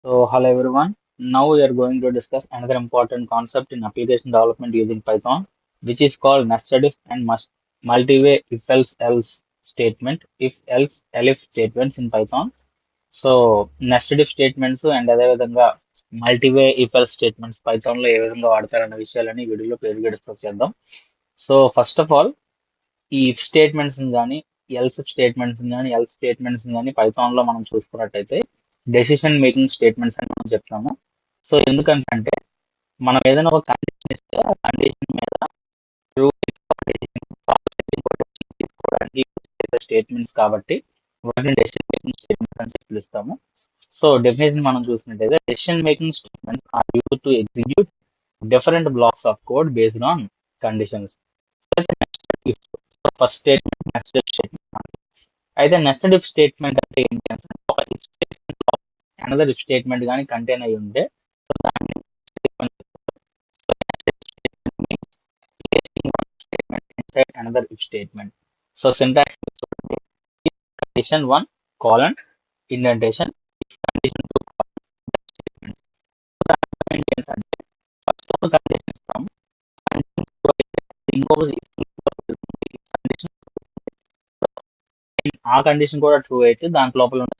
So, hello everyone. Now we are going to discuss another important concept in application development using Python, which is called nested if and multi-way if-else-else statement, if-else elif statements in Python. So nested if statements and అదేవిధంగా మల్టీవే if else statements Python లో ఏ విధంగా వాడతారన్న విషయాలని వీడియోలో క్లియర్గా discuss చేద్దాం. So first of all ఈ if statements కానీ else statements కానీ ఎల్స్ స్టేట్మెంట్స్ కానీ పైథాన్ లో మనం చూసుకున్నట్టయితే డెసిషన్ మేకింగ్ స్టేట్మెంట్స్ అని మనం చెప్తాము. సో ఎందుకంటే మనం ఏదైనా ఒక కండిషన్ ఇస్తే ఆ కండిషన్ మీద ట్రూ తీసుకోవడానికి స్టేట్మెంట్స్ కాబట్టి వాటిని డెసిషన్ మేకింగ్ స్టేట్మెంట్స్ అని చెప్పి పిలుస్తాము. సో డెఫినేషన్ మనం చూసినట్టయితే decision making statements are used to execute different blocks of code based on conditions. First statement nested statement. అయితే నెస్టెడ్ ఇఫ్ స్టేట్మెంట్ అంటే ఏంటి అంటే ఒక ఇఫ్ స్టేట్మెంట్ లో అనదర్ ఇఫ్ స్టేట్మెంట్ కానీ కంటైన్ అయి ఉంటే సో దాన్ని inside another if statement. So syntax condition 1 colon indentation if condition 2 colon statement. So the argument అంటే ఫస్ట్ ఒక కండిషన్ ఇస్తాము ఇంకొక కండిషన్ ఆ కండిషన్ కూడా ట్రూ అయితే దాంట్ లోపల ఉన్న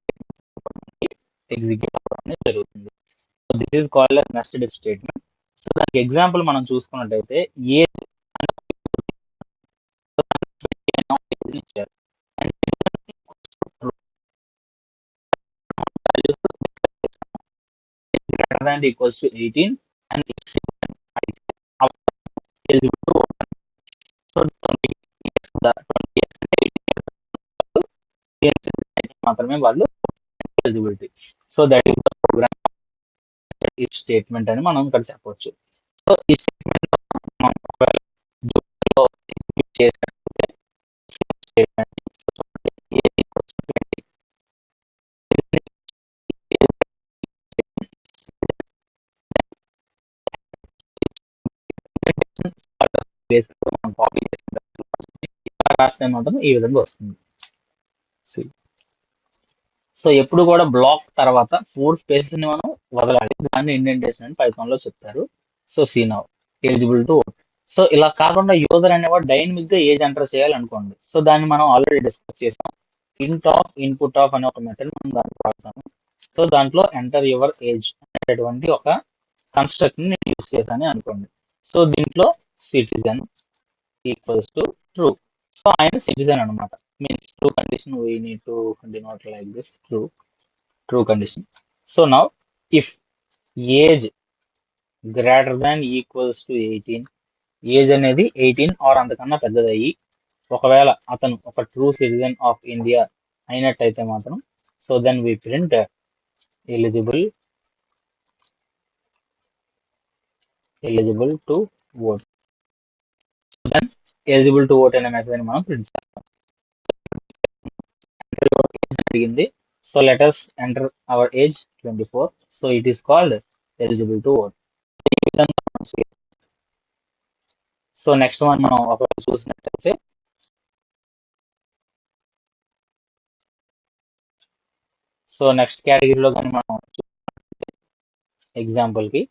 ఎగ్జిక్యూట్ అవ్వడం అనేది జరుగుతుంది. So this is called nested if statement. So దానికి ఎగ్జాంపుల్ మనం చూసుకున్నట్టయితే ఏ ఇచ్చారు greater than or equals to 18 and x is eligible to open. So 20 years the 20 years and 18 years మాత్రమే వాళ్ళు eligibility. So that is the program if statement అని మనం ఇక్కడ చెప్పవచ్చు. సో ఈ స్టేట్మెంట్ మనం ఒకవేళ ఎగ్జిక్యూట్ చేసినట్లయితే స్టేట్మెంట్ మనం కాపీ చేసిన రాస్తే మాత్రం ఈ విధంగా వస్తుంది. సో ఎప్పుడు కూడా బ్లాక్ తర్వాత 4 స్పేసెస్ ని మనం వదలాలి, దాన్ని ఇండెంటేషన్ అని పైథాన్ లో చెప్తారు. So see now eligible to vote. So ఇలా కాకుండా యూజర్ అనేవాడు డైనమిక్ గా ఏజ్ ఎంటర్ చేయాలనుకోండి. సో దాన్ని మనం ఆల్రెడీ డిస్కస్ చేసాం. ఇంట్ ఆఫ్ ఇన్పుట్ ఆఫ్ అనే ఒక మెథడ్ మనం దాన్ని వాడతాము. సో దాంట్లో ఎంటర్ యువర్ ఏజ్ అనేటటువంటి ఒక కన్స్ట్రక్ట్ ని నేను యూజ్ చేశాను అనుకోండి. సో దీంట్లో citizen equals to true. So ఆయన సిటిజన్ అనమాట. Means true condition we need to denote like this, true condition. So now if age greater than equals to 18, age అనేది 18 ఆర్ అంతకన్నా పెద్దదయ్యి ఒకవేళ అతను ఒక ట్రూ సిటిజన్ ఆఫ్ ఇండియా అయినట్టయితే మాత్రం so then we print eligible to vote. Then eligible to vote అనే message మనం print చేస్తాం. అడిగింది. So let us enter our age 24. So it is called eligible to vote. So next one మనం ఒకవేళ చూసినట్టయితే so next కేటగిరీలో కానీ మనం ఎగ్జాంపుల్ కి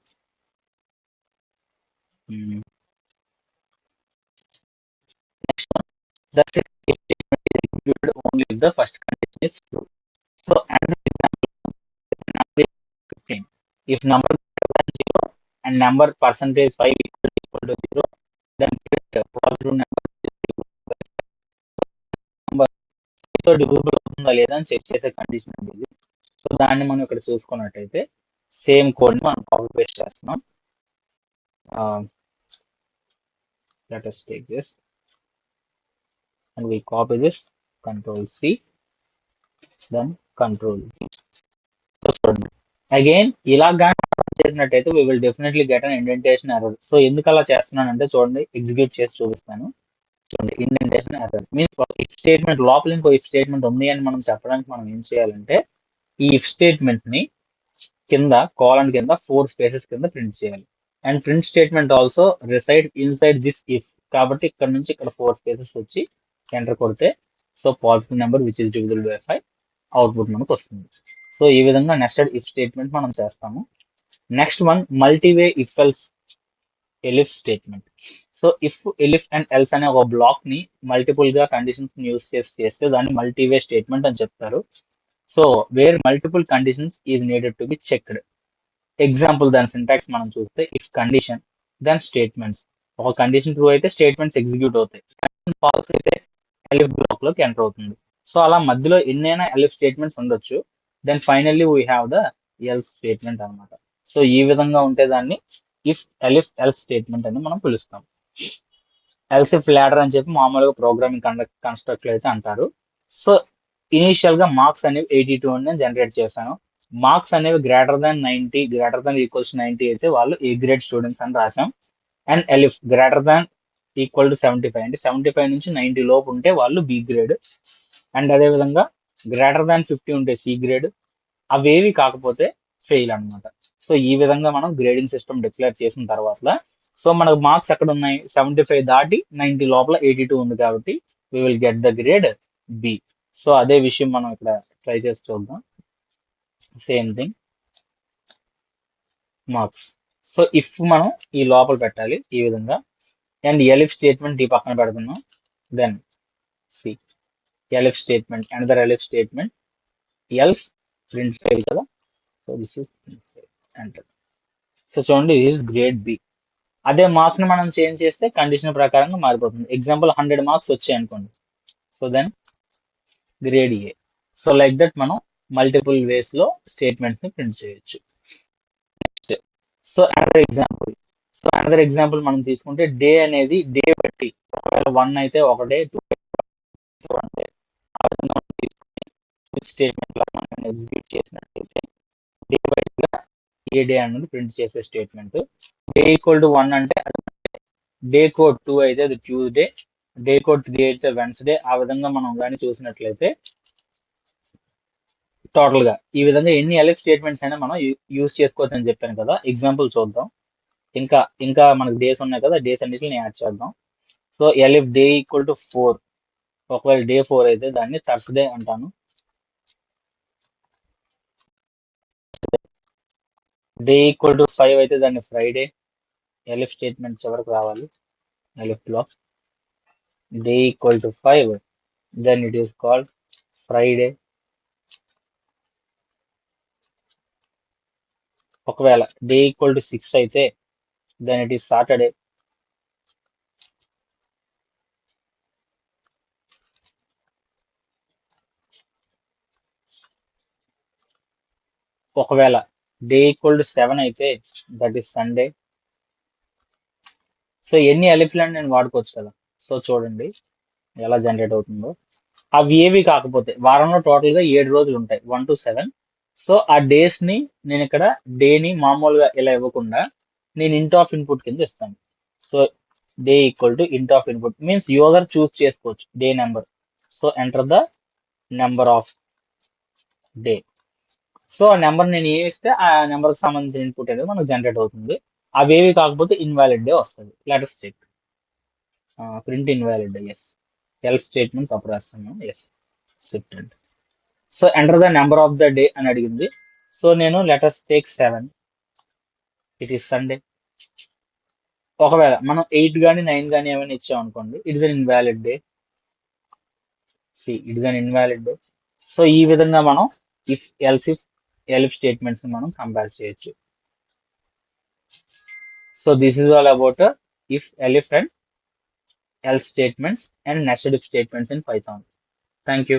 next one the statement is executed only if the first condition is true. So another example, number is 15. If number greater than 0 and number percentage 5 equal to 0, then print positive number తో divisible అవుతుందా లేదా అని check చేసే condition అనేది. So దాన్ని మనం ఇక్కడ చూసుకున్నట్టయితే సేమ్ కోడ్ మనం కాపీ పేస్ట్ చేస్తున్నాం. let us take this and we copy this, control C, then control V. So చూడండి అగైన్ ఇలా చేసినట్టయితే we will definitely get an indentation error. So ఎందుకు అలా చేస్తున్నానంటే చూడండి ఎగ్జిక్యూట్ చేసి చూపిస్తాను. చూడండి indentation error means if statement లోపల ఇంకో ఇఫ్ స్టేట్మెంట్ ఉంది అని మనం చెప్పడానికి మనం ఏం చేయాలంటే ఈ ఇఫ్ స్టేట్మెంట్ ని కింద కాలన్ కింద 4 స్పేసెస్ కింద ప్రింట్ చేయాలి. And print statement also reside inside this if. కాబట్టి ఇక్కడ నుంచి ఇక్కడ 4 స్పేసెస్ వచ్చి ఎంటర్ కొడితే so positive number which is divisible by 5 output మనకు వస్తుంది. సో ఈ విధంగా నెస్టెడ్ ఇఫ్ స్టేట్మెంట్ మనం చేస్తాము. Next one multiway if else elif statement. So if elif and else అనే ఒక బ్లాక్ ని మల్టిపుల్ గా కండిషన్స్ యూస్ చేస్తే దాన్ని మల్టీవే స్టేట్మెంట్ అని చెప్తారు. So where multiple conditions is needed to be checked. Example దాని సింటాక్స్ మనం చూస్తే ఇఫ్ కండిషన్ దెన్ స్టేట్మెంట్స్. ఒక కండిషన్ ట్రూ అయితే స్టేట్మెంట్స్ ఎగ్జిక్యూట్ అవుతాయి, ఫాల్స్ అయితే ఎలిఫ్ బ్లాక్ లోకి ఎంటర్ అవుతుంది. సో అలా మధ్యలో ఎన్నైనా ఎలిఫ్ స్టేట్మెంట్స్ ఉండొచ్చు. Then finally we have the else statement అన్నమాట. సో ఈ విధంగా ఉంటే దాన్ని ఇఫ్ ఎలిఫ్ ఎల్స్ స్టేట్మెంట్ అని మనం పిలుస్తాం. ఎల్స్ ఇఫ్ లాడర్ అని చెప్పి మామూలుగా ప్రోగ్రామింగ్ కన్స్ట్రక్ట్ అయితే అంటారు. సో ఇనీషియల్ గా మార్క్స్ అనేవి 82 అని జనరేట్ చేశాను. మార్క్స్ అనేవి greater than 90, greater than equals 90 అయితే వాళ్ళు ఏ గ్రేడ్ స్టూడెంట్స్ అని రాసాం. And elif greater than equal to 75, అంటే 75 నుంచి 90 లోపు ఉంటే వాళ్ళు బి గ్రేడ్. అండ్ అదే విధంగా గ్రేటర్ దాన్ 50 ఉంటే సి గ్రేడ్. అవేవి కాకపోతే ఫెయిల్ అన్నమాట. సో ఈ విధంగా మనం గ్రేడింగ్ సిస్టమ్ డిక్లేర్ చేసిన తర్వాత సో మనకు మార్క్స్ ఎక్కడ ఉన్నాయి, 75 దాటి 90 లోపల 82 ఉంది కాబట్టి we will get the grade B. So అదే విషయం మనం ఇక్కడ ట్రై చేసి చూద్దాం. Same thing marks. So if మనం ఈ లోపల పెట్టాలి ఈ విధంగా. అండ్ ఎలిఫ్ స్టేట్మెంట్ ఈ పక్కన పెడుతున్నాం. Then C elif statement, another elif statement, else print fail కదా. So this is print fail enter. So చూడండి ఇది గ్రేడ్ బి. అదే మార్క్స్ ని మనం చేంజ్ చేస్తే కండిషన్ ప్రకారంగా మారిపోతుంది. ఎగ్జాంపుల్ 100 మార్క్స్ వచ్చాయి అనుకోండి. So then grade A. So like that మనం మల్టిపుల్ వేస్ లో స్టేట్మెంట్ ని ప్రింట్ చేయొచ్చు. సో అనదర్ ఎగ్జాంపుల్ మనం తీసుకుంటే డే అనేది డే బట్టి ఒకవేళ 1 అయితే ఒకటే, 2 అంటే ఆ విధంగా మనం తీసుకుని స్విచ్ స్టేట్మెంట్ లో మనం ఎగ్జిక్యూట్ చేసినట్లయితే డే బట్టిగా ఏ డే అనేది ప్రింట్ చేసే స్టేట్మెంట్. డే ఈక్వల్ టు 1 అంటే డే కోడ్ 2 అయితే అది ట్యూస్డే, డే కోడ్ 3 అయితే వెన్స్డే. ఆ విధంగా మనం కానీ చూసినట్లయితే టోటల్ గా ఈ విధంగా ఎన్ని ఎలిఫ్ స్టేట్మెంట్స్ అయినా మనం యూస్ చేసుకోవచ్చు అని చెప్పాను కదా. ఎగ్జాంపుల్ చూద్దాం. ఇంకా మనకు డేస్ ఉన్నాయి కదా, డేస్ అన్నిటిని యాడ్ చేద్దాం. సో ఎలిఫ్ డే ఈక్వల్ టు 4, ఒకవేళ డే 4 అయితే దాన్ని థర్స్డే అంటాను. డే ఈక్వల్ టు 5 అయితే దాన్ని ఫ్రైడే. ఎలిఫ్ స్టేట్మెంట్ చివరకు రావాలి, elif block. Day equal to 5 then it is called Friday. ఒకవేళ డే ఈక్వల్ టు 6 అయితే then it is Saturday. ఒకవేళ డే ఈక్వల్ టు 7 అయితే దట్ ఈస్ సండే. సో ఎన్ని ఎలిఫ్లను నేను వాడుకోవచ్చు కదా. సో చూడండి ఎలా జనరేట్ అవుతుందో. అవి ఏవి కాకపోతే వారంలో టోటల్ గా 7 రోజులు ఉంటాయి, 1 to 7. సో ఆ డేస్ ని నేను ఇక్కడ డేని మామూలుగా ఇలా ఇవ్వకుండా నేను ఇంట్ ఆఫ్ ఇన్పుట్ కింద ఇస్తాను. So day equal to int of input means user choose చేసుకోవచ్చు day number. So enter the number of day. So ఆ నెంబర్ నేను ఏమి ఇస్తే ఆ నెంబర్ కి సంబంధించిన ఇన్పుట్ అనేది మనకు జనరేట్ అవుతుంది. అవేవి కాకపోతే ఇన్వాలిడ్ డే వస్తుంది. Letters check print invalid day. Yes else statements అప్పుడు రాస్తాను. Yes swift. So enter the number of the day అని అడిగింది. సో నేను letters take 7, it is Sunday. ఒకవేళ మనం 8 కానీ 9 కానీ ఏమైనా ఇచ్చాం అనుకోండి, it is an invalid day. It is an invalid day. So ఈ విధంగా మనం ఇఫ్ ఎలిఫ్ స్టేట్మెంట్స్ మనం కంపేర్ చేయొచ్చు. So this is all about if elif and else statements and nested if statements in Python. Thank you.